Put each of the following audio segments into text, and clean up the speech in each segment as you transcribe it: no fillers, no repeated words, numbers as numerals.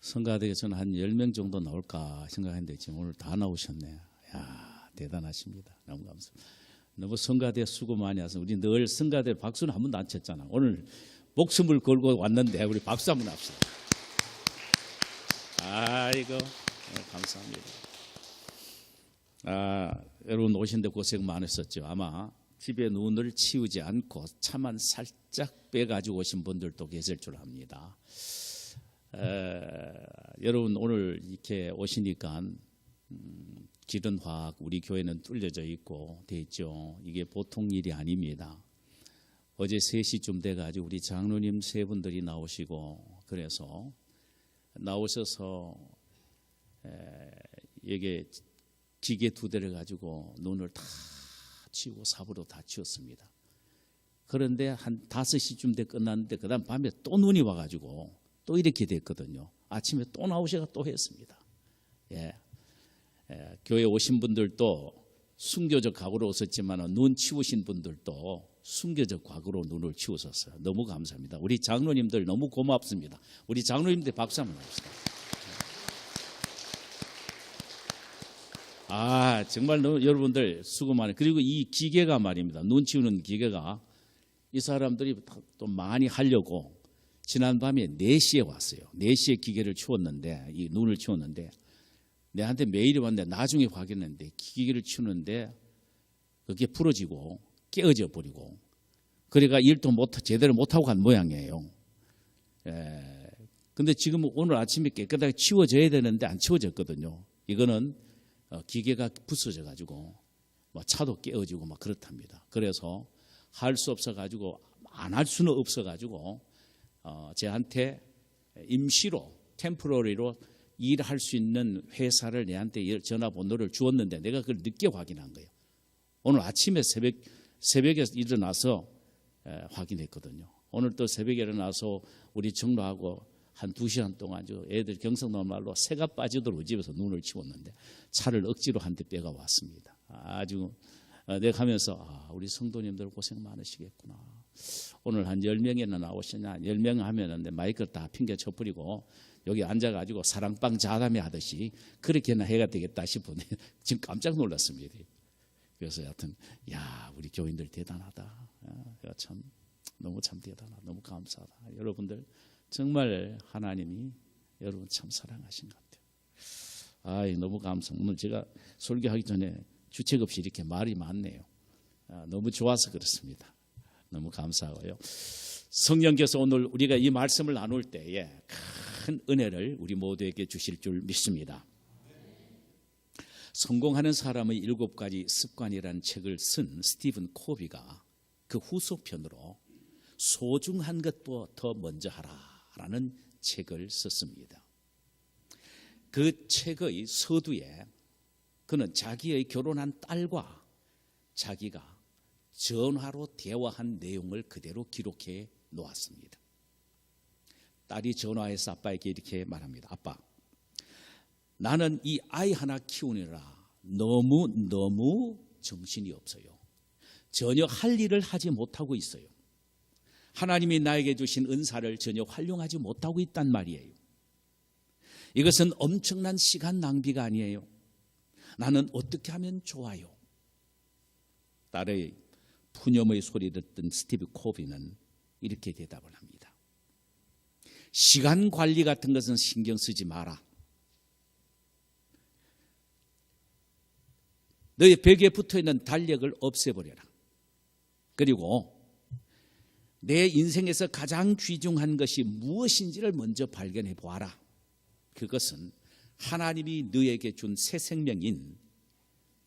성가대에 저는 한 10명 정도 나올까 생각했는데 지금 오늘 다 나오셨네요. 야, 대단하십니다. 너무 감사합니다. 너무 성가대 수고 많이 하셔서 우리 늘 성가대 박수는 한 번도 안 쳤잖아. 오늘 목숨을 걸고 왔는데 우리 박수 한번 합시다. 아이고 감사합니다. 여러분 오신데 고생 많으셨죠. 아마 집에 눈을 치우지 않고 차만 살짝 빼가지고 오신 분들도 계실 줄 압니다. 여러분 오늘 이렇게 오시니까 길은 확 우리 교회는 뚫려져 있고 돼 있죠. 이게 보통 일이 아닙니다. 어제 3시쯤 돼가지고 우리 장로님 세 분들이 나오시고 그래서 나오셔서 이게 기계 2대를 가지고 눈을 다 치우고 삽으로 다 치웠습니다. 그런데 한 5시쯤 돼 끝났는데 그 다음 밤에 또 눈이 와가지고 또 이렇게 됐거든요. 아침에 또 나오셔가 또 했습니다. 교회 오신 분들도 순교적 각오로 오셨지만 눈 치우신 분들도 순교적 각오로 눈을 치우셨어요. 너무 감사합니다. 우리 장로님들 너무 고맙습니다. 우리 장로님들 박수 한번 합시다. 정말 너무 여러분들 수고 많아요. 그리고 이 기계가 말입니다. 눈 치우는 기계가 이 사람들이 또 많이 하려고 지난밤에 4시에 왔어요. 4시에 기계를 치웠는데 이 눈을 치웠는데 내한테 메일이 왔는데 나중에 확인했는데 기계를 치우는데 그게 부러지고 깨어져 버리고 그러니까 일도 제대로 못하고 간 모양이에요. 근데 지금 오늘 아침에 깨끗하게 치워져야 되는데 안 치워졌거든요. 이거는 기계가 부서져 가지고 차도 깨어지고 막 그렇답니다. 그래서 할 수 없어 가지고 안 할 수는 없어 가지고 저한테 임시로 템포러리로 일할 수 있는 회사를 내한테 전화번호를 주었는데 내가 그걸 늦게 확인한 거예요. 오늘 아침에 새벽에 일어나서 확인했거든요. 오늘 또 새벽에 일어나서 우리 정로하고 한 2시간 동안 애들 경상도 말로 새가 빠지도록 집에서 눈을 치웠는데 차를 억지로 한 대 빼가 왔습니다. 아주 내가 가면서 우리 성도님들 고생 많으시겠구나. 오늘 한 10명이나 나오시냐 10명 하면은 마이크를 다 핑계 쳐버리고 여기 앉아가지고 사랑방 자담회 하듯이 그렇게나 해야 되겠다 싶은데 지금 깜짝 놀랐습니다. 그래서 여하튼 우리 교인들 대단하다. 참 너무 참 대단하다. 너무 감사하다. 여러분들 정말 하나님이 여러분 참 사랑하신 것 같아요. 너무 감사합니다. 오늘 제가 설교하기 전에 주책 없이 이렇게 말이 많네요. 너무 좋아서 그렇습니다. 너무 감사하고요. 성령께서 오늘 우리가 이 말씀을 나눌 때에 큰 은혜를 우리 모두에게 주실 줄 믿습니다. 성공하는 사람의 7가지 습관이라는 책을 쓴 스티븐 코비가 그 후속편으로 소중한 것부터 먼저 하라라는 책을 썼습니다. 그 책의 서두에 그는 자기의 결혼한 딸과 자기가 전화로 대화한 내용을 그대로 기록해 놓았습니다. 딸이 전화해서 아빠에게 이렇게 말합니다. 아빠, 나는 이 아이 하나 키우느라 너무 정신이 없어요. 전혀 할 일을 하지 못하고 있어요. 하나님이 나에게 주신 은사를 전혀 활용하지 못하고 있단 말이에요. 이것은 엄청난 시간 낭비가 아니에요. 나는 어떻게 하면 좋아요? 딸의 푸념의 소리를 듣던 스티브 코비는 이렇게 대답을 합니다. 시간 관리 같은 것은 신경 쓰지 마라. 너의 벽에 붙어있는 달력을 없애버려라. 그리고 내 인생에서 가장 귀중한 것이 무엇인지를 먼저 발견해 보아라. 그것은 하나님이 너에게 준 새 생명인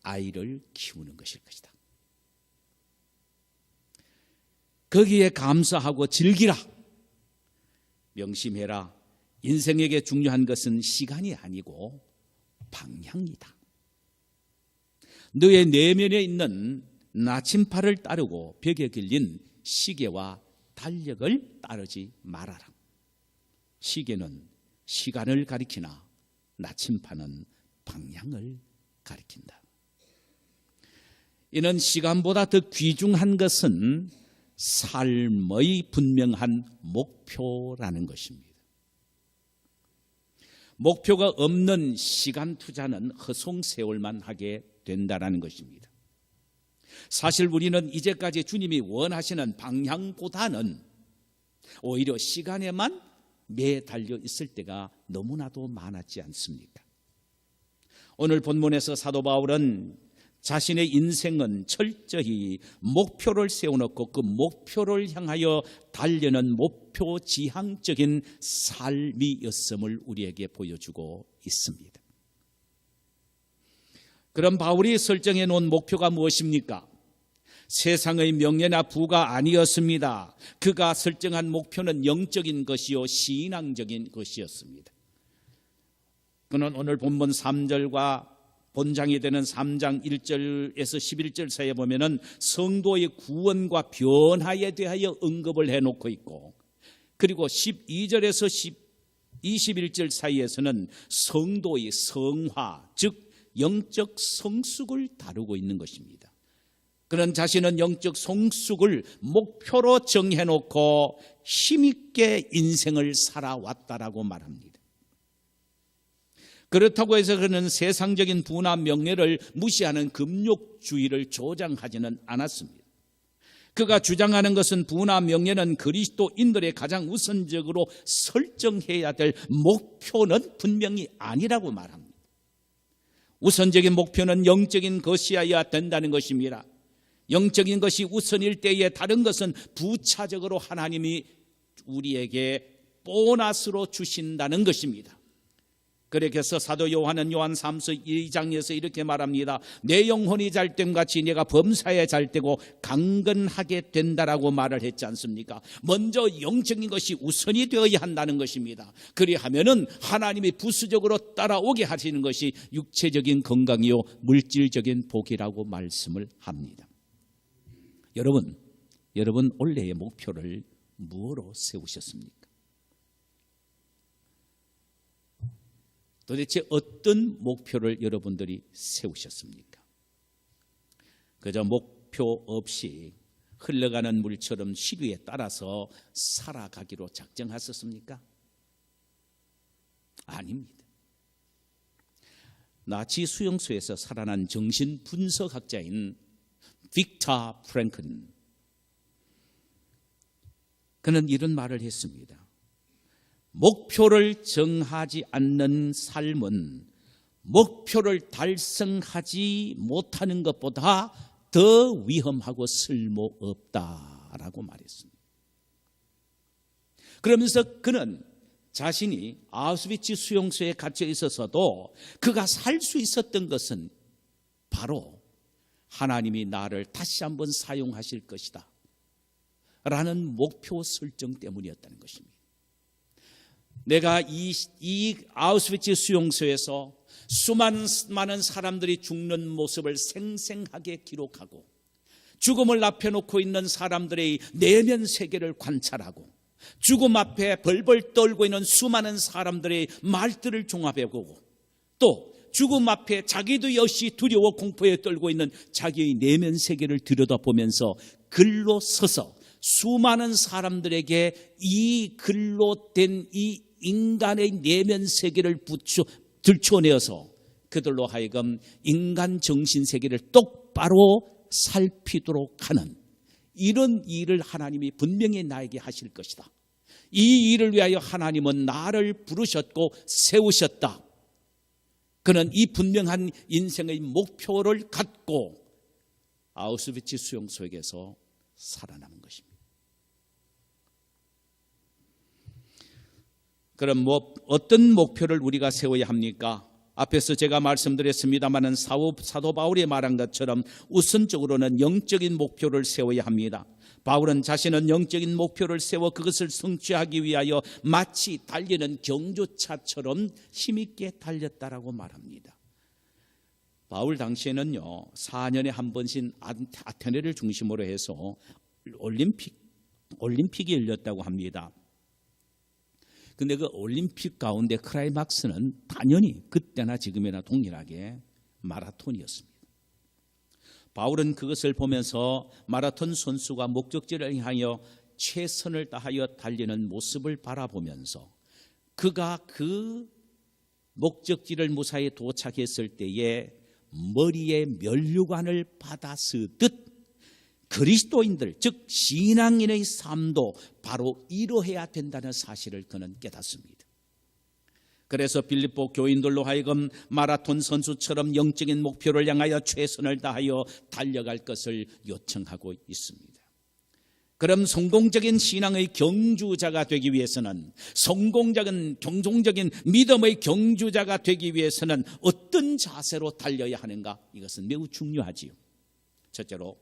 아이를 키우는 것일 것이다. 거기에 감사하고 즐기라. 명심해라. 인생에게 중요한 것은 시간이 아니고 방향이다. 너의 내면에 있는 나침판을 따르고 벽에 걸린 시계와 달력을 따르지 말아라. 시계는 시간을 가리키나 나침판은 방향을 가리킨다. 이는 시간보다 더 귀중한 것은 삶의 분명한 목표라는 것입니다. 목표가 없는 시간 투자는 허송세월만 하게 된다는 것입니다. 사실 우리는 이제까지 주님이 원하시는 방향보다는 오히려 시간에만 매달려 있을 때가 너무나도 많았지 않습니까? 오늘 본문에서 사도 바울은 자신의 인생은 철저히 목표를 세워놓고 그 목표를 향하여 달려는 목표 지향적인 삶이었음을 우리에게 보여주고 있습니다. 그럼 바울이 설정해 놓은 목표가 무엇입니까? 세상의 명예나 부가 아니었습니다. 그가 설정한 목표는 영적인 것이요 신앙적인 것이었습니다. 그는 오늘 본문 3절과 본장이 되는 3장 1절에서 11절 사이에 보면은 성도의 구원과 변화에 대하여 언급을 해놓고 있고, 그리고 12절에서 21절 사이에서는 성도의 성화, 즉 영적 성숙을 다루고 있는 것입니다. 그는 자신은 영적 성숙을 목표로 정해놓고 힘있게 인생을 살아왔다라고 말합니다. 그렇다고 해서 그는 세상적인 부나 명예를 무시하는 금욕주의를 조장하지는 않았습니다. 그가 주장하는 것은 부나 명예는 그리스도인들의 가장 우선적으로 설정해야 될 목표는 분명히 아니라고 말합니다. 우선적인 목표는 영적인 것이어야 된다는 것입니다. 영적인 것이 우선일 때에 다른 것은 부차적으로 하나님이 우리에게 보너스로 주신다는 것입니다. 그래서 사도 요한은 요한3서 2장에서 이렇게 말합니다. 내 영혼이 잘됨 같이 내가 범사에 잘되고 강건하게 된다라고 말을 했지 않습니까? 먼저 영적인 것이 우선이 되어야 한다는 것입니다. 그리하면은 하나님이 부수적으로 따라오게 하시는 것이 육체적인 건강이요 물질적인 복이라고 말씀을 합니다. 여러분 올해의 목표를 무엇으로 세우셨습니까? 도대체 어떤 목표를 여러분들이 세우셨습니까? 그저 목표 없이 흘러가는 물처럼 시류에 따라서 살아가기로 작정하셨습니까? 아닙니다. 나치 수용소에서 살아난 정신분석학자인 빅터 프랭클, 그는 이런 말을 했습니다. 목표를 정하지 않는 삶은 목표를 달성하지 못하는 것보다 더 위험하고 쓸모없다라고 말했습니다. 그러면서 그는 자신이 아우슈비츠 수용소에 갇혀 있어서도 그가 살 수 있었던 것은 바로 하나님이 나를 다시 한번 사용하실 것이다 라는 목표 설정 때문이었다는 것입니다. 내가 이 아우슈비츠 수용소에서 수많은 사람들이 죽는 모습을 생생하게 기록하고 죽음을 앞에 놓고 있는 사람들의 내면 세계를 관찰하고 죽음 앞에 벌벌 떨고 있는 수많은 사람들의 말들을 종합해보고 또 죽음 앞에 자기도 역시 두려워 공포에 떨고 있는 자기의 내면 세계를 들여다보면서 글로 서서 수많은 사람들에게 이 글로 된 이 인간의 내면 세계를 들춰내어서 그들로 하여금 인간 정신 세계를 똑바로 살피도록 하는 이런 일을 하나님이 분명히 나에게 하실 것이다. 이 일을 위하여 하나님은 나를 부르셨고 세우셨다. 그는 이 분명한 인생의 목표를 갖고 아우슈비츠 수용소에서 살아남은 것입니다. 그럼 어떤 목표를 우리가 세워야 합니까? 앞에서 제가 말씀드렸습니다마는 사도 바울이 말한 것처럼 우선적으로는 영적인 목표를 세워야 합니다. 바울은 자신은 영적인 목표를 세워 그것을 성취하기 위하여 마치 달리는 경주차처럼 힘있게 달렸다라고 말합니다. 바울 당시에는요 4년에 한 번씩 아테네를 중심으로 해서 올림픽이 열렸다고 합니다. 근데 그 올림픽 가운데 클라이막스는 당연히 그때나 지금이나 동일하게 마라톤이었습니다. 바울은 그것을 보면서 마라톤 선수가 목적지를 향하여 최선을 다하여 달리는 모습을 바라보면서 그가 그 목적지를 무사히 도착했을 때에 머리에 면류관을 받아 쓰듯 그리스도인들, 즉 신앙인의 삶도 바로 이러해야 된다는 사실을 그는 깨닫습니다. 그래서 빌립보 교인들로 하여금 마라톤 선수처럼 영적인 목표를 향하여 최선을 다하여 달려갈 것을 요청하고 있습니다. 그럼 성공적인 신앙의 경주자가 되기 위해서는, 성공적인 경종적인 믿음의 경주자가 되기 위해서는 어떤 자세로 달려야 하는가? 이것은 매우 중요하지요. 첫째로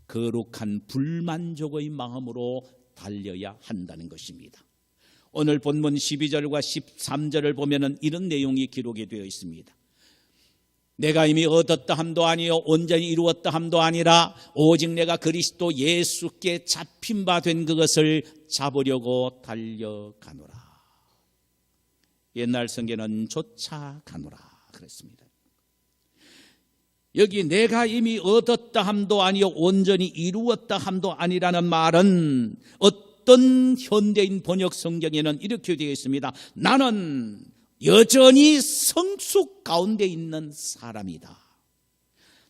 거룩한 불만족의 마음으로 달려야 한다는 것입니다. 오늘 본문 12절과 13절을 보면 이런 내용이 기록이 되어 있습니다. 내가 이미 얻었다 함도 아니요 온전히 이루었다 함도 아니라 오직 내가 그리스도 예수께 잡힌 바 된 그것을 잡으려고 달려가노라. 옛날 성경은 쫓아가노라 그랬습니다. 여기 내가 이미 얻었다 함도 아니요 온전히 이루었다 함도 아니라는 말은 어떤 현대인 번역 성경에는 이렇게 되어 있습니다. 나는 여전히 성숙 가운데 있는 사람이다.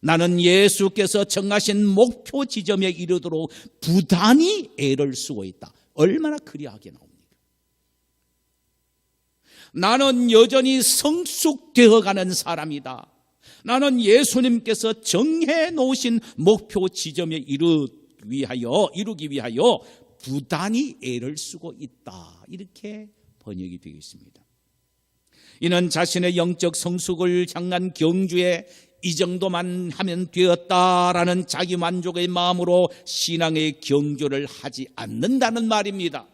나는 예수께서 정하신 목표 지점에 이르도록 부단히 애를 쓰고 있다. 얼마나 그리하게 나옵니까? 나는 여전히 성숙되어 가는 사람이다. 나는 예수님께서 정해 놓으신 목표 지점에 이루기 위하여 부단히 애를 쓰고 있다. 이렇게 번역이 되겠습니다. 이는 자신의 영적 성숙을 향한 경주에 이 정도만 하면 되었다라는 자기 만족의 마음으로 신앙의 경주를 하지 않는다는 말입니다.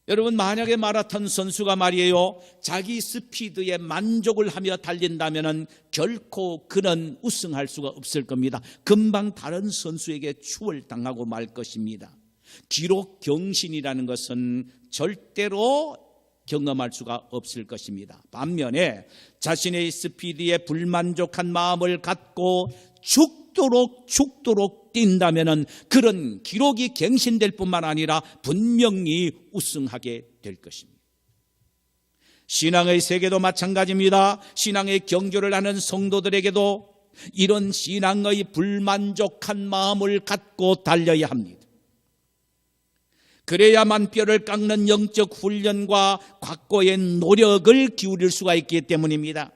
여러분, 만약에 마라톤 선수가 말이에요, 자기 스피드에 만족을 하며 달린다면 결코 그는 우승할 수가 없을 겁니다. 금방 다른 선수에게 추월당하고 말 것입니다. 기록 경신이라는 것은 절대로 경험할 수가 없을 것입니다. 반면에 자신의 스피드에 불만족한 마음을 갖고 죽도록 뛴다면 그런 기록이 갱신될 뿐만 아니라 분명히 우승하게 될 것입니다. 신앙의 세계도 마찬가지입니다. 신앙의 경주를 하는 성도들에게도 이런 신앙의 불만족한 마음을 갖고 달려야 합니다. 그래야만 뼈를 깎는 영적 훈련과 각고의 노력을 기울일 수가 있기 때문입니다.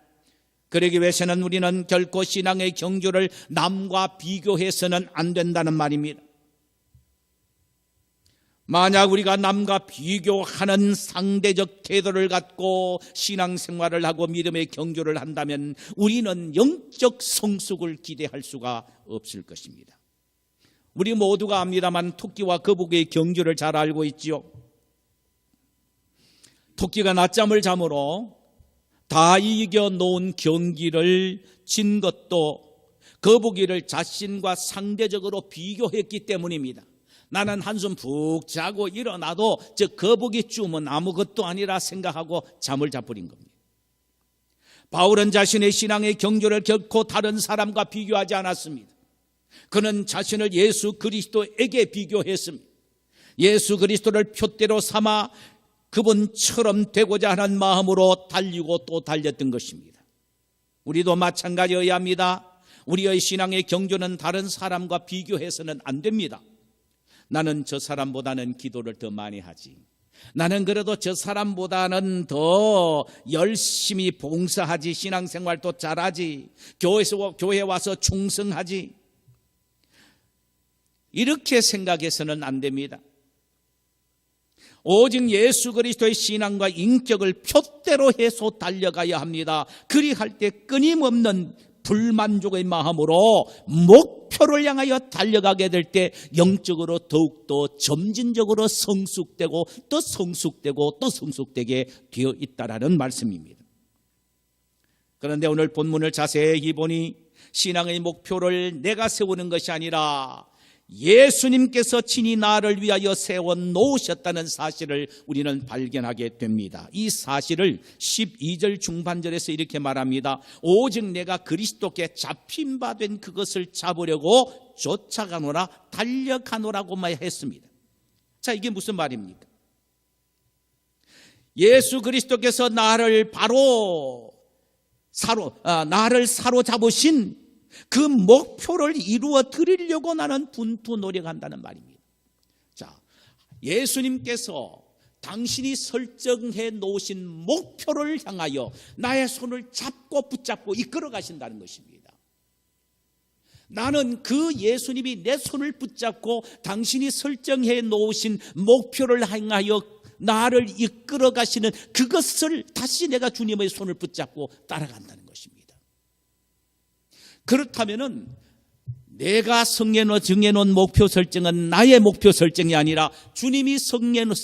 그러기 위해서는 우리는 결코 신앙의 경주를 남과 비교해서는 안 된다는 말입니다. 만약 우리가 남과 비교하는 상대적 태도를 갖고 신앙생활을 하고 믿음의 경주를 한다면 우리는 영적 성숙을 기대할 수가 없을 것입니다. 우리 모두가 압니다만 토끼와 거북이의 경주를 잘 알고 있지요. 토끼가 낮잠을 잠으로 다 이겨놓은 경기를 진 것도 거북이를 자신과 상대적으로 비교했기 때문입니다. 나는 한숨 푹 자고 일어나도 저 거북이 쯤은 아무것도 아니라 생각하고 잠을 자버린 겁니다. 바울은 자신의 신앙의 경주를 결코 다른 사람과 비교하지 않았습니다. 그는 자신을 예수 그리스도에게 비교했습니다. 예수 그리스도를 표대로 삼아 그분처럼 되고자 하는 마음으로 달리고 또 달렸던 것입니다. 우리도 마찬가지여야 합니다. 우리의 신앙의 경주는 다른 사람과 비교해서는 안 됩니다. 나는 저 사람보다는 기도를 더 많이 하지. 나는 그래도 저 사람보다는 더 열심히 봉사하지. 신앙생활도 잘하지. 교회 와서 충성하지. 이렇게 생각해서는 안 됩니다. 오직 예수 그리스도의 신앙과 인격을 표대로 해서 달려가야 합니다. 그리할 때 끊임없는 불만족의 마음으로 목표를 향하여 달려가게 될 때 영적으로 더욱더 점진적으로 성숙되고 또 성숙되고 또 성숙되게 되어 있다라는 말씀입니다. 그런데 오늘 본문을 자세히 보니 신앙의 목표를 내가 세우는 것이 아니라 예수님께서 친히 나를 위하여 세워놓으셨다는 사실을 우리는 발견하게 됩니다. 이 사실을 12절 중반절에서 이렇게 말합니다. 오직 내가 그리스도께 잡힌 바 된 그것을 잡으려고 쫓아가노라 달려가노라고만 했습니다. 자, 이게 무슨 말입니까? 예수 그리스도께서 나를 나를 사로잡으신 그 목표를 이루어 드리려고 나는 분투 노력한다는 말입니다. 자, 예수님께서 당신이 설정해 놓으신 목표를 향하여 나의 손을 잡고 붙잡고 이끌어 가신다는 것입니다. 나는 그 예수님이 내 손을 붙잡고 당신이 설정해 놓으신 목표를 향하여 나를 이끌어 가시는 그것을 다시 내가 주님의 손을 붙잡고 따라간다는 것입니다. 그렇다면은 내가 정해놓은 목표 설정은 나의 목표 설정이 아니라 주님이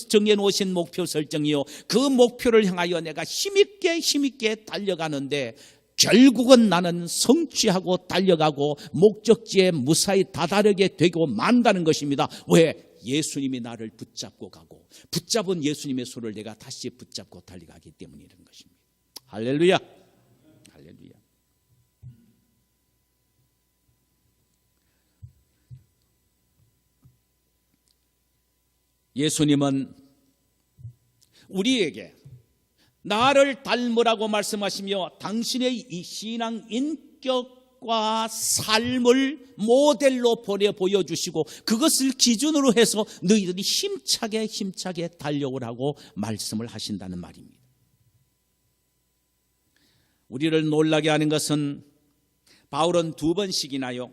정해놓으신 목표 설정이요, 그 목표를 향하여 내가 힘있게 달려가는데 결국은 나는 성취하고 달려가고 목적지에 무사히 다다르게 되고 만다는 것입니다. 왜? 예수님이 나를 붙잡고 가고 붙잡은 예수님의 손을 내가 다시 붙잡고 달려가기 때문이라는 것입니다. 할렐루야. 할렐루야. 예수님은 우리에게 나를 닮으라고 말씀하시며 당신의 이 신앙 인격과 삶을 모델로 보여주시고 그것을 기준으로 해서 너희들이 힘차게 달려오라고 말씀을 하신다는 말입니다. 우리를 놀라게 하는 것은 바울은 2번씩이나요,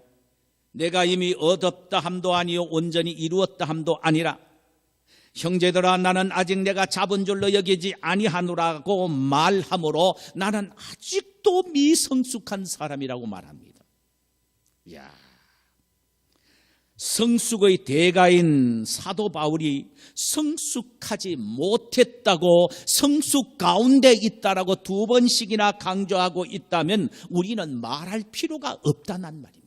내가 이미 얻었다 함도 아니요 온전히 이루었다 함도 아니라 형제들아 나는 아직 내가 잡은 줄로 여기지 아니하노라고 말하므로 나는 아직도 미성숙한 사람이라고 말합니다. 이야, 성숙의 대가인 사도 바울이 성숙하지 못했다고 성숙 가운데 있다라고 2번씩이나 강조하고 있다면 우리는 말할 필요가 없다는 말입니다.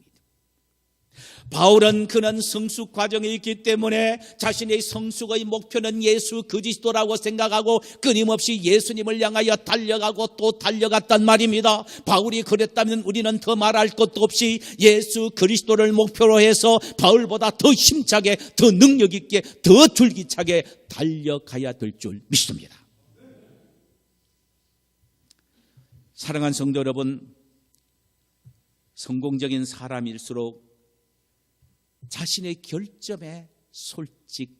바울은 그는 성숙 과정에 있기 때문에 자신의 성숙의 목표는 예수 그리스도라고 생각하고 끊임없이 예수님을 향하여 달려가고 또 달려갔단 말입니다. 바울이 그랬다면 우리는 더 말할 것도 없이 예수 그리스도를 목표로 해서 바울보다 더 힘차게, 더 능력 있게, 더 줄기차게 달려가야 될 줄 믿습니다. 사랑하는 성도 여러분, 성공적인 사람일수록 자신의 결점에 솔직하는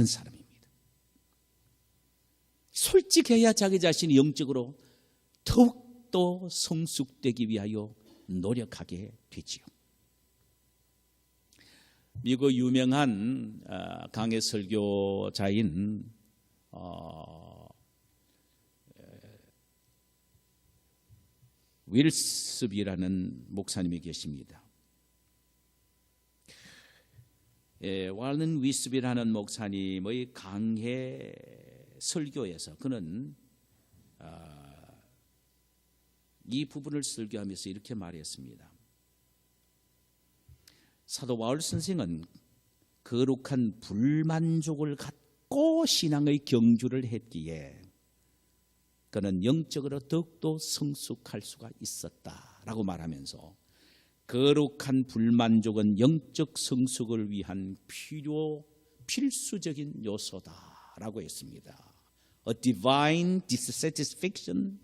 사람입니다. 솔직해야 자기 자신이 영적으로 더욱더 성숙되기 위하여 노력하게 되지요. 미국 유명한 강해 설교자인 윌스비라는 목사님이 계십니다. 왈런 윌스비라는 목사님의 강해 설교에서 그는 이 부분을 설교하면서 이렇게 말했습니다. 사도 바울 선생은 거룩한 불만족을 갖고 신앙의 경주를 했기에 그는 영적으로 더욱더 성숙할 수가 있었다라고 말하면서 거룩한 불만족은 영적 성숙을 위한 필수적인 요소다라고 했습니다. A divine dissatisfaction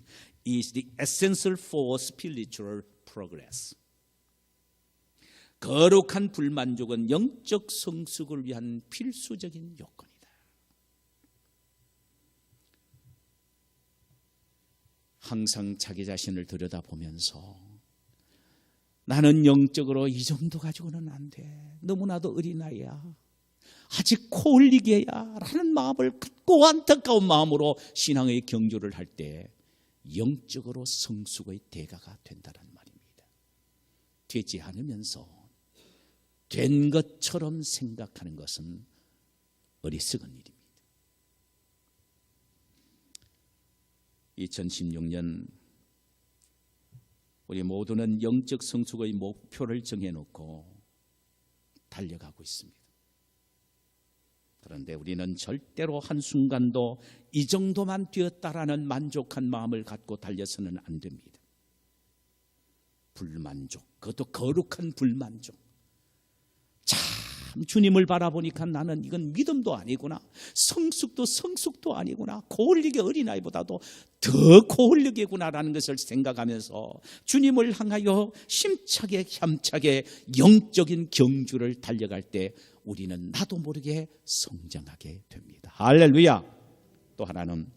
is the essential for spiritual progress. 거룩한 불만족은 영적 성숙을 위한 필수적인 요건이다. 항상 자기 자신을 들여다보면서 나는 영적으로 이 정도 가지고는 안 돼. 너무나도 어린아이야. 아직 코 흘리게야 라는 마음을 갖고 안타까운 마음으로 신앙의 경주를 할 때 영적으로 성숙의 대가가 된다는 말입니다. 되지 않으면서 된 것처럼 생각하는 것은 어리석은 일입니다. 2016년 우리 모두는 영적 성숙의 목표를 정해놓고 달려가고 있습니다. 그런데 우리는 절대로 한순간도 이 정도만 되었다라는 만족한 마음을 갖고 달려서는 안 됩니다. 불만족, 그것도 거룩한 불만족. 참 주님을 바라보니까 나는 이건 믿음도 아니구나, 성숙도 아니구나, 고울력의 어린아이보다도 더 고울력이구나라는 것을 생각하면서 주님을 향하여 힘차게 힘차게 영적인 경주를 달려갈 때 우리는 나도 모르게 성장하게 됩니다. 할렐루야. 또 하나는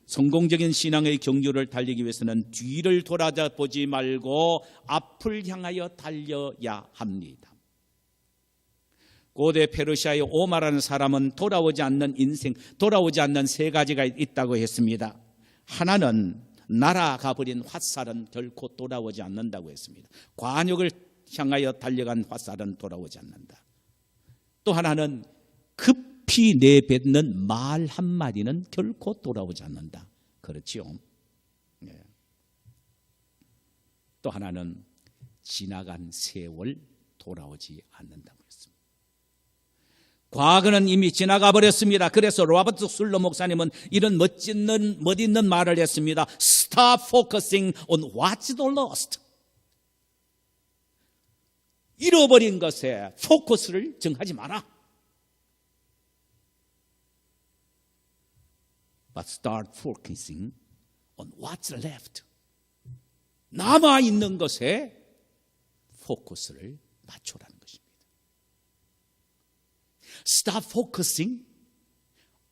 성공적인 신앙의 경주를 달리기 위해서는 뒤를 돌아보지 말고 앞을 향하여 달려야 합니다. 고대 페르시아의 오마라는 사람은 돌아오지 않는 인생, 돌아오지 않는 세 가지가 있다고 했습니다. 하나는 날아가 버린 화살은 결코 돌아오지 않는다고 했습니다. 관역을 향하여 달려간 화살은 돌아오지 않는다. 또 하나는 급히 내뱉는 말 한마디는 결코 돌아오지 않는다. 그렇지요. 네. 또 하나는 지나간 세월 돌아오지 않는다고 했습니다. 과거는 이미 지나가 버렸습니다. 그래서 로버트 술러 목사님은 이런 멋있는 말을 했습니다. Stop focusing on what's lost. 잃어버린 것에 포커스를 정하지 마라. But start focusing on what's left. 남아있는 것에 포커스를 맞추라는 것입니다. Stop focusing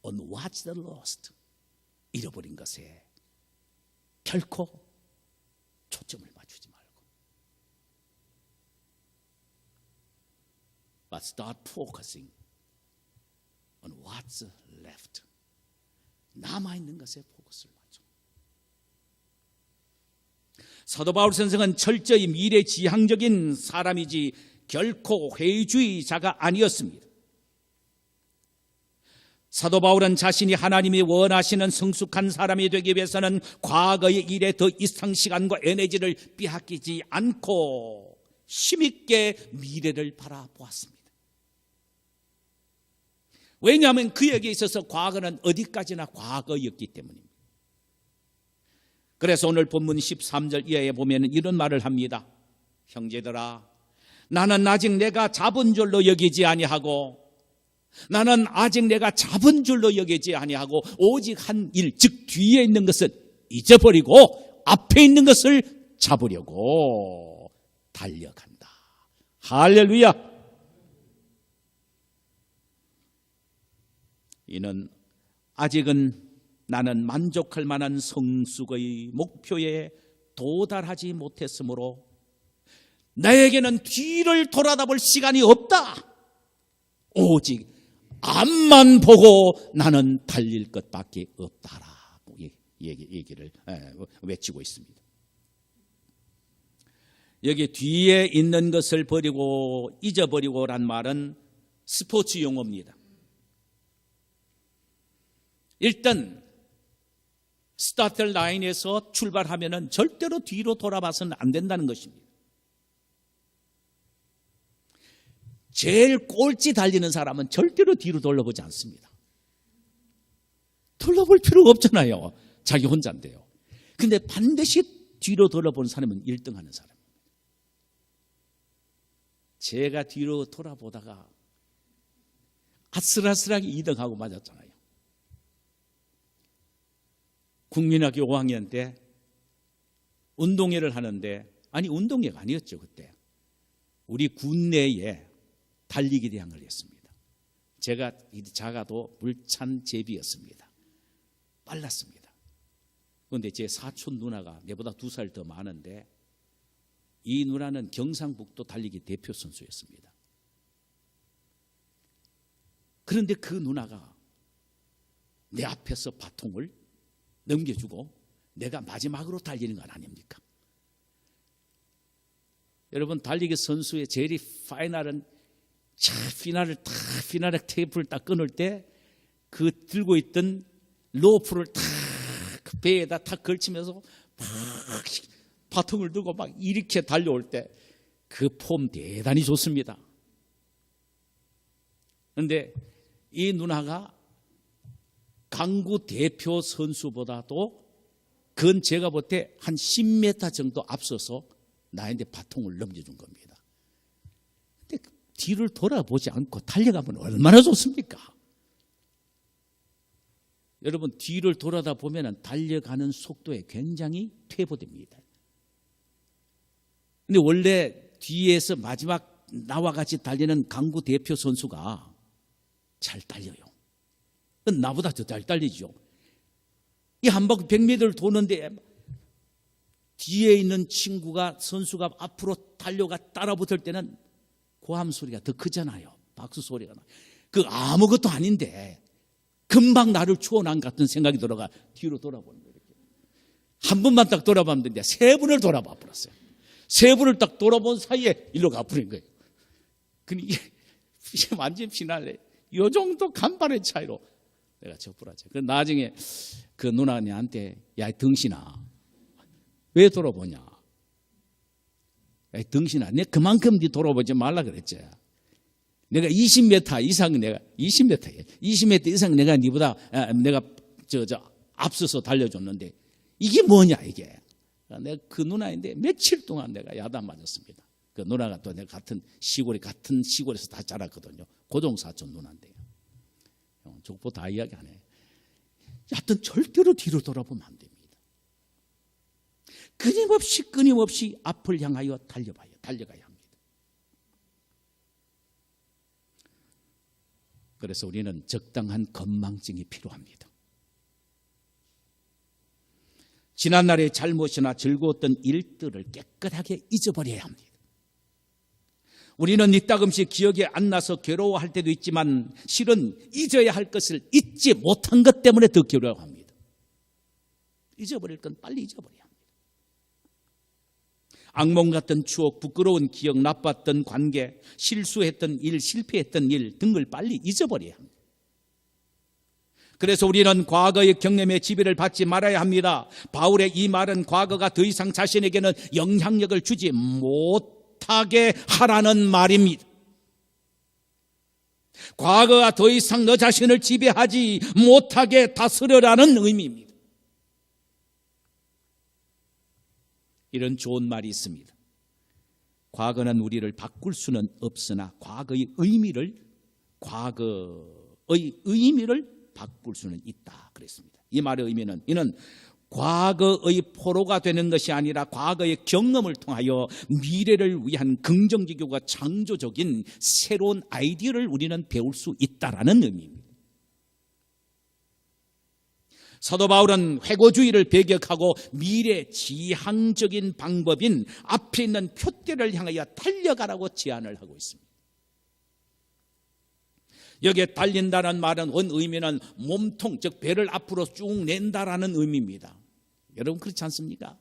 on what's lost. 잃어버린 것에 결코 초점을 맞추지 말고. But start focusing on what's left. 남아있는 것에 포커스를 맞춰. 사도 바울 선생은 철저히 미래지향적인 사람이지 결코 회의주의자가 아니었습니다. 사도 바울은 자신이 하나님이 원하시는 성숙한 사람이 되기 위해서는 과거의 일에 더 이상 시간과 에너지를 빼앗기지 않고 힘있게 미래를 바라보았습니다. 왜냐하면 그에게 있어서 과거는 어디까지나 과거였기 때문입니다. 그래서 오늘 본문 13절 이하에 보면 이런 말을 합니다. 형제들아, 나는 아직 내가 잡은 줄로 여기지 아니하고, 나는 아직 내가 잡은 줄로 여기지 아니하고 오직 한 일, 즉 뒤에 있는 것을 잊어버리고 앞에 있는 것을 잡으려고 달려간다. 할렐루야. 이는 아직은 나는 만족할 만한 성숙의 목표에 도달하지 못했으므로 나에게는 뒤를 돌아다볼 시간이 없다. 오직 앞만 보고 나는 달릴 것밖에 없다라고 얘기를 외치고 있습니다. 여기 뒤에 있는 것을 버리고 잊어버리고란 말은 스포츠 용어입니다. 일단 스타트 라인에서 출발하면은 절대로 뒤로 돌아봐서는 안 된다는 것입니다. 제일 꼴찌 달리는 사람은 절대로 뒤로 돌아보지 않습니다. 돌아볼 필요가 없잖아요. 자기 혼자인데요. 근데 반드시 뒤로 돌아보는 사람은 1등하는 사람입니다. 제가 뒤로 돌아보다가 아슬아슬하게 2등하고 맞았잖아요. 국민학교 5학년 때 운동회를 하는데, 아니 운동회가 아니었죠 그때. 우리 군내에 달리기 대항을 했습니다. 제가 작아도 물찬 제비였습니다. 빨랐습니다. 그런데 제 사촌 누나가 내보다 2살 더 많은데 이 누나는 경상북도 달리기 대표 선수였습니다. 그런데 그 누나가 내 앞에서 바통을 넘겨주고 내가 마지막으로 달리는 건 아닙니까? 여러분, 달리기 선수의 제일 파이널은 피나르 테이프를 딱 끊을 때 그 들고 있던 로프를 탁 배에다 탁 걸치면서 막 바통을 들고 막 이렇게 달려올 때 그 폼 대단히 좋습니다. 그런데 이 누나가 강구 대표 선수보다도 그건 제가 볼 때 한 10m 정도 앞서서 나한테 바통을 넘겨준 겁니다. 근데 뒤를 돌아보지 않고 달려가면 얼마나 좋습니까? 여러분, 뒤를 돌아다 보면 달려가는 속도에 굉장히 퇴보됩니다. 근데 원래 뒤에서 마지막 나와 같이 달리는 강구 대표 선수가 잘 달려요. 나보다 더 잘 달리죠. 이 한 바퀴 100m를 도는데 뒤에 있는 친구가, 선수가 앞으로 달려가 따라붙을 때는 고함 소리가 더 크잖아요. 박수 소리가 나. 그 아무것도 아닌데 금방 나를 추원한 같은 생각이 들어가 뒤로 돌아보는 거예요. 한 번만 딱 돌아보면 되는데 세 분을 돌아봐 버렸어요. 세 분을 딱 돌아본 사이에 일로 가버린 거예요. 이게 완전 피날레. 이 정도 간발의 차이로 내가 적불하죠. 그 나중에 그 누나한테, 야, 덩신아, 왜 돌아보냐? 야, 덩신아, 내가 그만큼 네 돌아보지 말라 그랬지. 내가 20m 이상, 내가 20m 이상 내가 니보다 내가 앞서서 달려줬는데 이게 뭐냐 이게. 내가 그 누나인데 며칠 동안 내가 야단 맞았습니다. 그 누나가 또 내가 같은 시골에서 다 자랐거든요. 고종사촌 누나인데요. 족보 다 이야기하네. 하여튼 절대로 뒤로 돌아보면 안 됩니다. 끊임없이 앞을 향하여 달려가야 합니다. 그래서 우리는 적당한 건망증이 필요합니다. 지난날의 잘못이나 즐거웠던 일들을 깨끗하게 잊어버려야 합니다. 우리는 이따금씩 기억이 안 나서 괴로워할 때도 있지만 실은 잊어야 할 것을 잊지 못한 것 때문에 더 괴로워합니다. 잊어버릴 건 빨리 잊어버려야 합니다. 악몽 같은 추억, 부끄러운 기억, 나빴던 관계, 실수했던 일, 실패했던 일 등을 빨리 잊어버려야 합니다. 그래서 우리는 과거의 경험에 지배를 받지 말아야 합니다. 바울의 이 말은 과거가 더 이상 자신에게는 영향력을 주지 못하게 하라는 말입니다. 과거가 더 이상 너 자신을 지배하지 못하게 다스려라는 의미입니다. 이런 좋은 말이 있습니다. 과거는 우리를 바꿀 수는 없으나 과거의 의미를 바꿀 수는 있다 그랬습니다. 이 말의 의미는 이는 과거의 포로가 되는 것이 아니라 과거의 경험을 통하여 미래를 위한 긍정적이고 창조적인 새로운 아이디어를 우리는 배울 수 있다라는 의미입니다. 사도 바울은 회고주의를 배격하고 미래 지향적인 방법인 앞에 있는 표대를 향하여 달려가라고 제안을 하고 있습니다. 여기에 달린다는 말은 원 의미는 몸통, 즉 배를 앞으로 쭉 낸다라는 의미입니다. 여러분 그렇지 않습니까?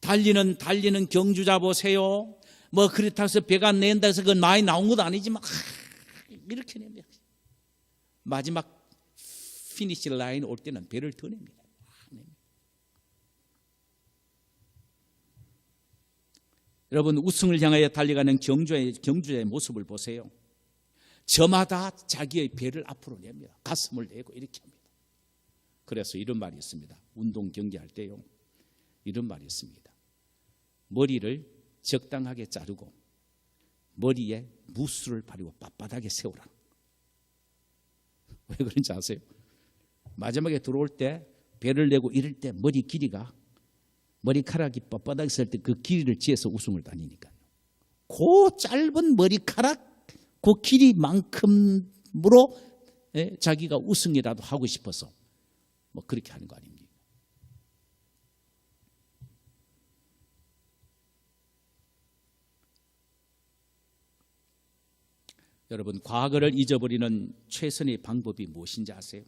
달리는 경주자 보세요. 뭐 그렇다고 해서 배가 낸다 해서 그건 많이 나온 것도 아니지만 이렇게 냅니다. 마지막 피니시 라인 올 때는 배를 더 냅니다. 여러분 우승을 향하여 달려가는 경주자의 모습을 보세요. 저마다 자기의 배를 앞으로 냅니다. 가슴을 내고 이렇게 합니다. 그래서 이런 말이 있습니다. 운동 경기할 때요. 이런 말이 있습니다. 머리를 적당하게 자르고 머리에 무술을 바르고 빳빳하게 세우라. 왜 그런지 아세요? 마지막에 들어올 때 배를 내고 이럴 때 머리 길이가 머리카락이 뻣뻣하게 쓸 때 그 길이를 재서 우승을 다니니까요. 그 짧은 머리카락 그 길이만큼으로 자기가 우승이라도 하고 싶어서 뭐 그렇게 하는 거 아닙니까? 여러분 과거를 잊어버리는 최선의 방법이 무엇인지 아세요?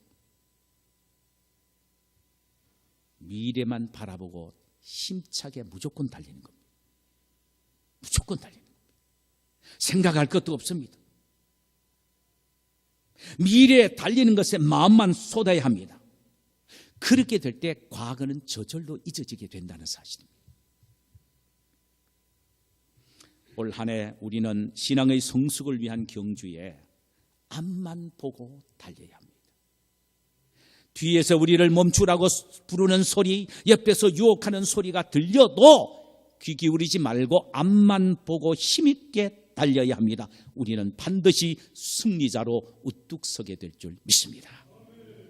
미래만 바라보고 힘차게 무조건 달리는 겁니다. 무조건 달리는 겁니다. 생각할 것도 없습니다. 미래에 달리는 것에 마음만 쏟아야 합니다. 그렇게 될 때 과거는 저절로 잊어지게 된다는 사실입니다. 올 한 해 우리는 신앙의 성숙을 위한 경주에 앞만 보고 달려야 합니다. 뒤에서 우리를 멈추라고 부르는 소리, 옆에서 유혹하는 소리가 들려도 귀 기울이지 말고 앞만 보고 힘있게 달려야 합니다. 우리는 반드시 승리자로 우뚝 서게 될 줄 믿습니다.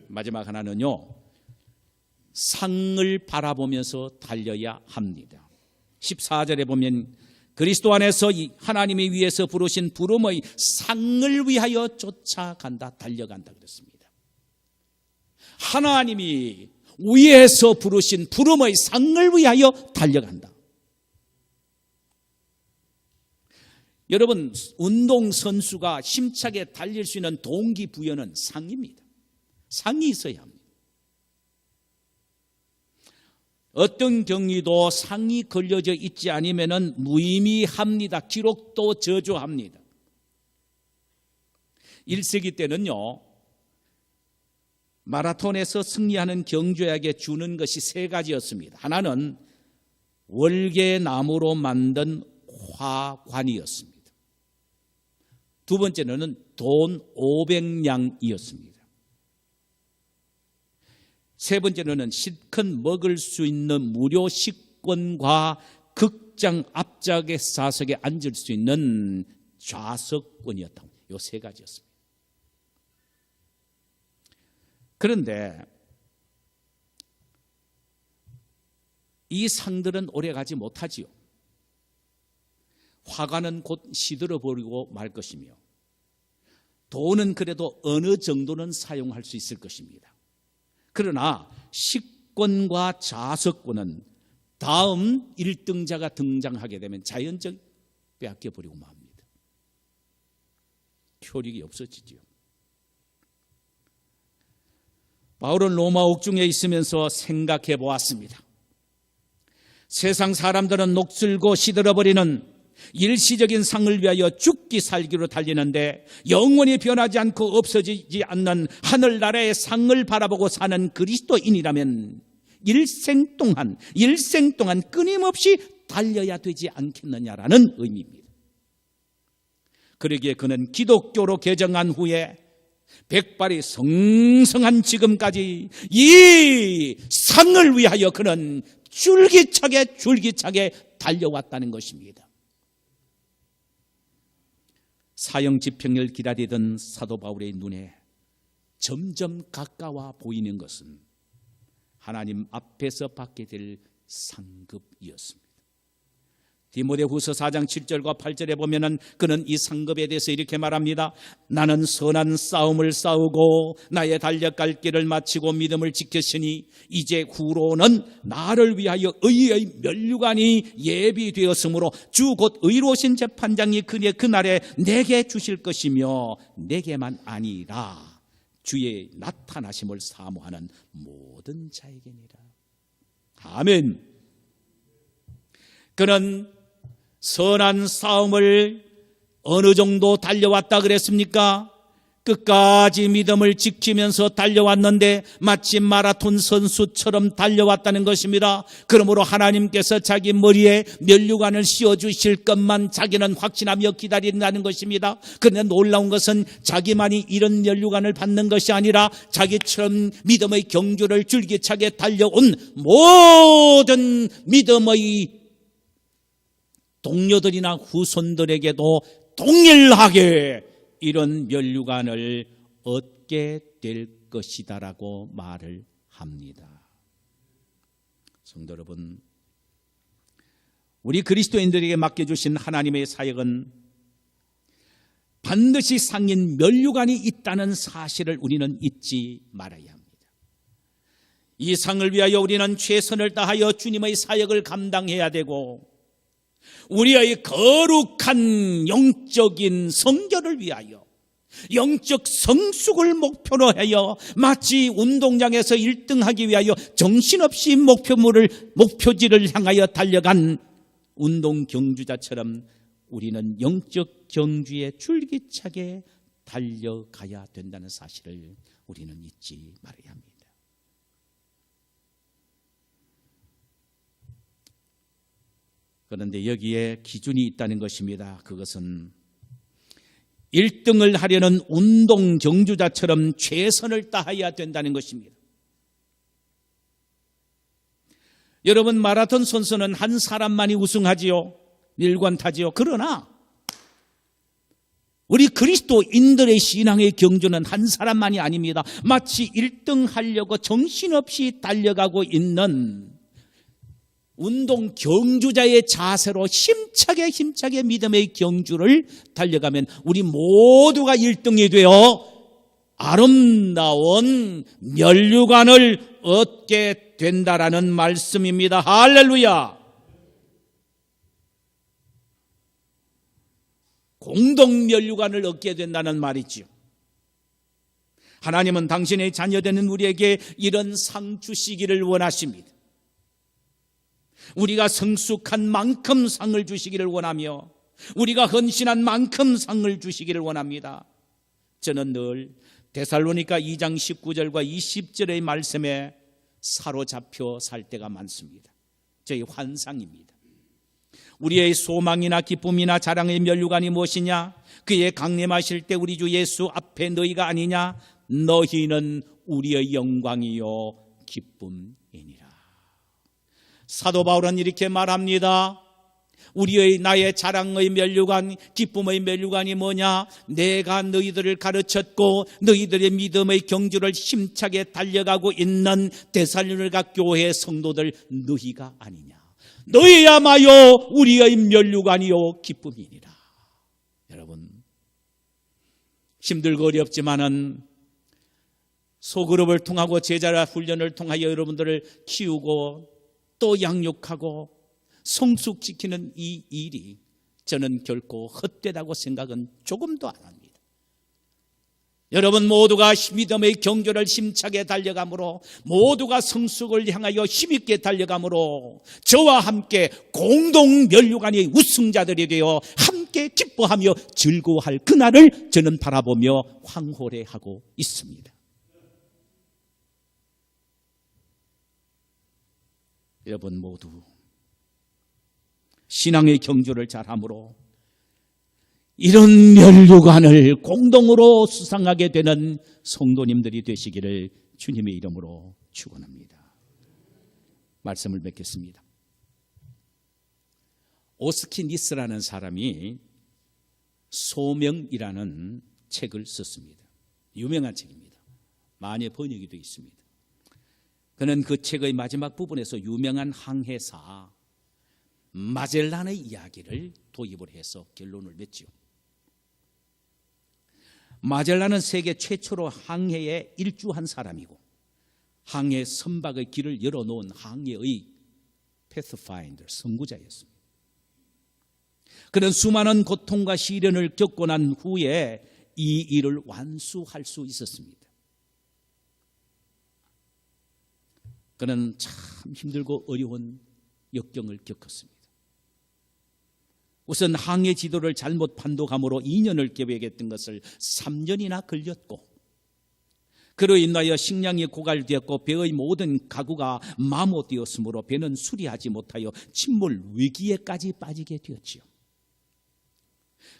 마지막 하나는요, 상을 바라보면서 달려야 합니다. 14절에 보면 그리스도 안에서 하나님이 위해서 부르신 부름의 상을 위하여 쫓아간다, 달려간다 그랬습니다. 하나님이 위에서 부르신 부름의 상을 위하여 달려간다. 여러분, 운동선수가 힘차게 달릴 수 있는 동기부여는 상입니다. 상이 있어야 합니다. 어떤 경기도 상이 걸려져 있지 않으면 무의미합니다. 기록도 저조합니다. 1세기 때는요, 마라톤에서 승리하는 경주에게 주는 것이 3가지였습니다. 하나는 월계나무로 만든 화관이었습니다. 두 번째는 돈 500냥이었습니다. 세 번째로는 실컷 먹을 수 있는 무료 식권과 극장 앞좌석 좌석에 앉을 수 있는 좌석권이었다. 이 3가지였습니다. 그런데 이 상들은 오래가지 못하지요. 화관은 곧 시들어버리고 말 것이며 돈은 그래도 어느 정도는 사용할 수 있을 것입니다. 그러나 식권과 좌석권은 다음 1등자가 등장하게 되면 자연적 빼앗겨버리고 맙니다. 효력이 없어지죠. 바울은 로마 옥중에 있으면서 생각해 보았습니다. 세상 사람들은 녹슬고 시들어버리는 일시적인 상을 위하여 죽기 살기로 달리는데 영원히 변하지 않고 없어지지 않는 하늘나라의 상을 바라보고 사는 그리스도인이라면 일생 동안 끊임없이 달려야 되지 않겠느냐라는 의미입니다. 그러기에 그는 기독교로 개정한 후에 백발이 성성한 지금까지 이 상을 위하여 그는 줄기차게 달려왔다는 것입니다. 사형 집행을 기다리던 사도 바울의 눈에 점점 가까워 보이는 것은 하나님 앞에서 받게 될 상급이었습니다. 디모데후서 4장 7절과 8절에 보면은 그는 이 상급에 대해서 이렇게 말합니다. 나는 선한 싸움을 싸우고 나의 달려갈 길을 마치고 믿음을 지켰으니 이제 후로는 나를 위하여 의의 면류관이 예비되었으므로 주 곧 의로우신 재판장이 그날에 내게 주실 것이며 내게만 아니라 주의 나타나심을 사모하는 모든 자에게니라. 아멘. 그는 선한 싸움을 어느 정도 달려왔다 그랬습니까? 끝까지 믿음을 지키면서 달려왔는데 마치 마라톤 선수처럼 달려왔다는 것입니다. 그러므로 하나님께서 자기 머리에 면류관을 씌워주실 것만 자기는 확신하며 기다린다는 것입니다. 그런데 놀라운 것은 자기만이 이런 면류관을 받는 것이 아니라 자기처럼 믿음의 경주를 줄기차게 달려온 모든 믿음의 동료들이나 후손들에게도 동일하게 이런 면류관을 얻게 될 것이다라고 말을 합니다. 성도 여러분, 우리 그리스도인들에게 맡겨주신 하나님의 사역은 반드시 상인 면류관이 있다는 사실을 우리는 잊지 말아야 합니다. 이 상을 위하여 우리는 최선을 다하여 주님의 사역을 감당해야 되고 우리의 거룩한 영적인 성결을 위하여 영적 성숙을 목표로 하여 마치 운동장에서 1등하기 위하여 정신없이 목표지를 향하여 달려간 운동 경주자처럼 우리는 영적 경주에 줄기차게 달려가야 된다는 사실을 우리는 잊지 말아야 합니다. 그런데 여기에 기준이 있다는 것입니다. 그것은 1등을 하려는 운동 경주자처럼 최선을 다해야 된다는 것입니다. 여러분, 마라톤 선수는 한 사람만이 우승하지요. 일관타지요. 그러나 우리 그리스도인들의 신앙의 경주는 한 사람만이 아닙니다. 마치 1등 하려고 정신없이 달려가고 있는 운동 경주자의 자세로 힘차게 믿음의 경주를 달려가면 우리 모두가 1등이 되어 아름다운 면류관을 얻게 된다라는 말씀입니다. 할렐루야. 공동 면류관을 얻게 된다는 말이죠. 하나님은 당신의 자녀되는 우리에게 이런 상 주시기를 원하십니다. 우리가 성숙한 만큼 상을 주시기를 원하며 우리가 헌신한 만큼 상을 주시기를 원합니다. 저는 늘 데살로니가 2장 19절과 20절의 말씀에 사로잡혀 살 때가 많습니다. 저희 환상입니다. 우리의 소망이나 기쁨이나 자랑의 면류관이 무엇이냐? 그의 강림하실 때 우리 주 예수 앞에 너희가 아니냐? 너희는 우리의 영광이요 기쁨이니라. 사도 바울은 이렇게 말합니다. 나의 자랑의 면류관, 기쁨의 면류관이 뭐냐? 내가 너희들을 가르쳤고 너희들의 믿음의 경주를 힘차게 달려가고 있는 데살로니가 교회 성도들 너희가 아니냐? 너희야말로 우리의 면류관이요 기쁨이니라. 여러분, 힘들고 어렵지만은 소그룹을 통하고 제자 훈련을 통하여 여러분들을 키우고 또 양육하고 성숙시키는 이 일이 저는 결코 헛되다고 생각은 조금도 안 합니다. 여러분 모두가 믿음의 경주를 힘차게 달려가므로, 모두가 성숙을 향하여 힘있게 달려가므로 저와 함께 공동 면류관의 우승자들이 되어 함께 기뻐하며 즐거워할 그날을 저는 바라보며 황홀해하고 있습니다. 여러분 모두 신앙의 경주를 잘함으로 이런 면류관을 공동으로 수상하게 되는 성도님들이 되시기를 주님의 이름으로 축원합니다. 말씀을 맺겠습니다. 오스키니스라는 사람이 소명이라는 책을 썼습니다. 유명한 책입니다. 많이 번역이 되어 있습니다. 그는 그 책의 마지막 부분에서 유명한 항해사 마젤란의 이야기를 도입을 해서 결론을 맺지요. 마젤란은 세계 최초로 항해에 일주한 사람이고 항해 선박의 길을 열어놓은 항해의 패스파인더, 선구자였습니다. 그는 수많은 고통과 시련을 겪고 난 후에 이 일을 완수할 수 있었습니다. 그는 참 힘들고 어려운 역경을 겪었습니다. 우선 항해 지도를 잘못 판독함으로 2년을 계획했던 것을 3년이나 걸렸고, 그로 인하여 식량이 고갈되었고 배의 모든 가구가 마모되었으므로 배는 수리하지 못하여 침몰 위기에까지 빠지게 되었지요.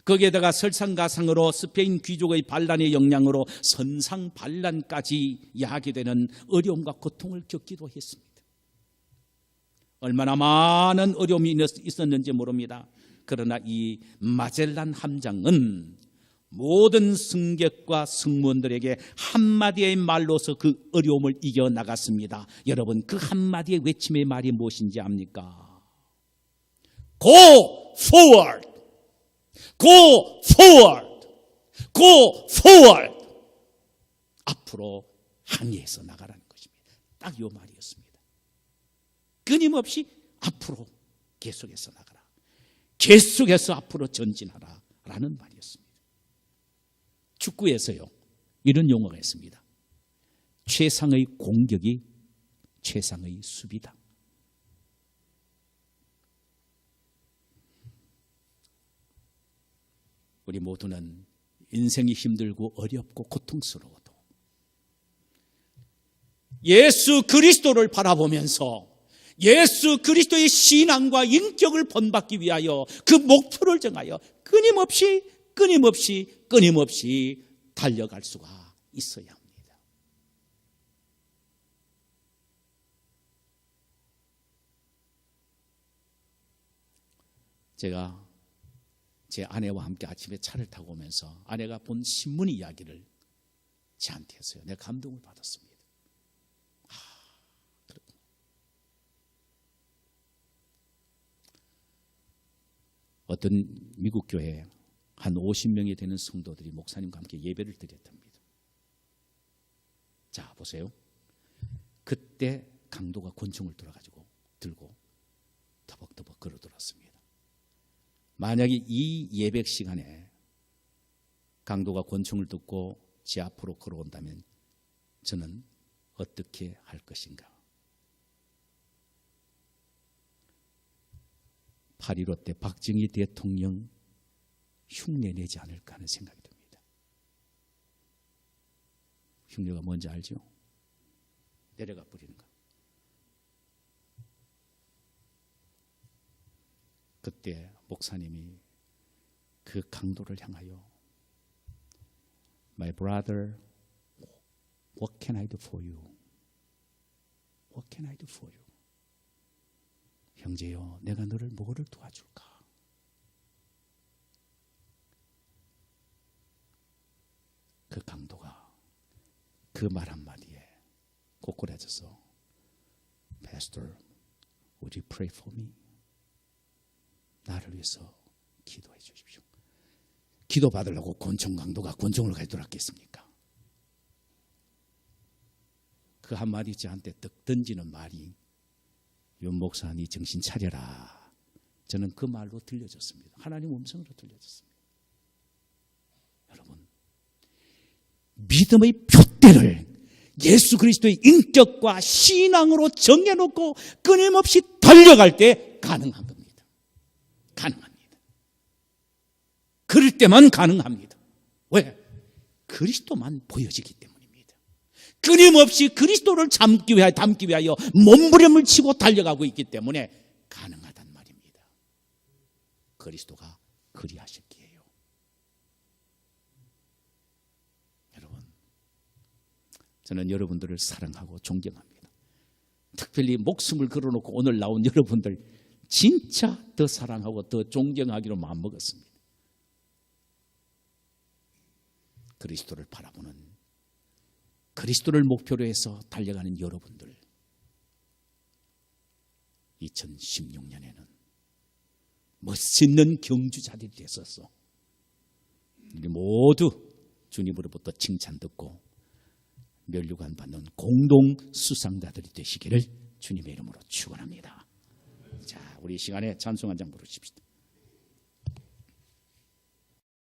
거기에다가 설상가상으로 스페인 귀족의 반란의 영향으로 선상 반란까지 야기되는 어려움과 고통을 겪기도 했습니다. 얼마나 많은 어려움이 있었는지 모릅니다. 그러나 이 마젤란 함장은 모든 승객과 승무원들에게 한마디의 말로서 그 어려움을 이겨나갔습니다. 여러분, 그 한마디의 외침의 말이 무엇인지 압니까? Go forward! Go forward! Go forward! 앞으로 항해해서 나가라는 것입니다. 딱 이 말이었습니다. 끊임없이 앞으로 계속해서 나가라. 계속해서 앞으로 전진하라 라는 말이었습니다. 축구에서요, 이런 용어가 있습니다. 최상의 공격이 최상의 수비다. 우리 모두는 인생이 힘들고 어렵고 고통스러워도 예수 그리스도를 바라보면서 예수 그리스도의 신앙과 인격을 본받기 위하여 그 목표를 정하여 끊임없이 달려갈 수가 있어야 합니다. 제가 제 아내와 함께 아침에 차를 타고 오면서 아내가 본 신문 이야기를 저한테 했어요. 내가 감동을 받았습니다. 그렇구나. 어떤 미국 교회에 한 50명이 되는 성도들이 목사님과 함께 예배를 드렸답니다. 자, 보세요. 그때 강도가 권총을 들고 터벅터벅 걸어들었습니다. 만약에 이 예배 시간에 강도가 권총을 듣고 제 앞으로 걸어온다면 저는 어떻게 할 것인가? 8.15 때 박정희 대통령 흉내내지 않을까 하는 생각이 듭니다. 흉내가 뭔지 알죠? 내려가 버리는 거. 그때 목사님이 그 강도를 향하여 My brother, what can I do for you? What can I do for you? 형제여, 내가 너를 뭐를 도와줄까? 그 강도가 그 말 한마디에 고꾸라져서 Pastor, would you pray for me? 나를 위해서 기도해 주십시오. 기도 받으려고 권총 강도가 권총을 가지고 돌았겠습니까? 그 한마디 저한테 떡 던지는 말이 윤 목사 니 정신 차려라. 저는 그 말로 들려졌습니다. 하나님 음성으로 들려졌습니다. 여러분, 믿음의 푯대를 예수 그리스도의 인격과 신앙으로 정해놓고 끊임없이 달려갈 때 가능한 겁니다. 가능합니다. 그럴 때만 가능합니다. 왜? 그리스도만 보여지기 때문입니다. 끊임없이 그리스도를 담기 위하여 몸부림을 치고 달려가고 있기 때문에 가능하단 말입니다. 그리스도가 그리하셨기에요. 여러분, 저는 여러분들을 사랑하고 존경합니다. 특별히 목숨을 걸어놓고 오늘 나온 여러분들 진짜 더 사랑하고 더 존경하기로 마음먹었습니다. 그리스도를 바라보는, 그리스도를 목표로 해서 달려가는 여러분들, 2016년에는 멋있는 경주자들이 됐었어. 우리 모두 주님으로부터 칭찬 듣고 면류관 받는 공동 수상자들이 되시기를 주님의 이름으로 축원합니다. 자, 우리 이 시간에 찬송 한 장 부르십시다.